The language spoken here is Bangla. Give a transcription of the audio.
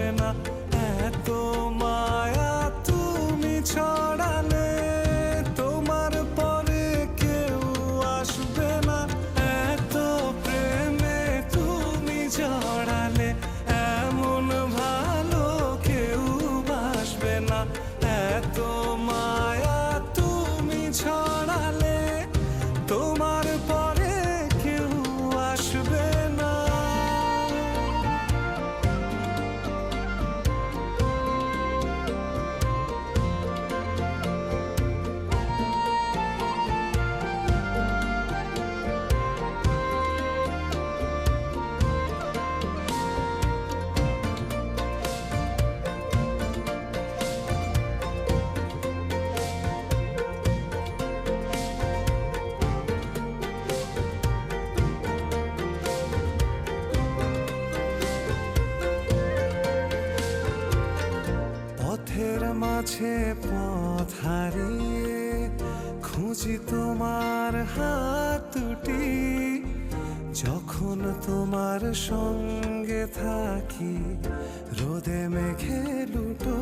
আসবে না। এত মায়া তুমি ছড়ালে তোমার পরে কেউ আসবে না। এত প্রেমে তুমি জড়ালে এমন ভালো কেউ বাসবে না। এত মায়া তুমি ছড়ালে তোমার পরে কেউ আসবে না। পথের মাঝে পথ হারিয়ে খুঁজি তোমার হাত দুটি। যখন তোমার সঙ্গে থাকি রোদে মেঘে লুটো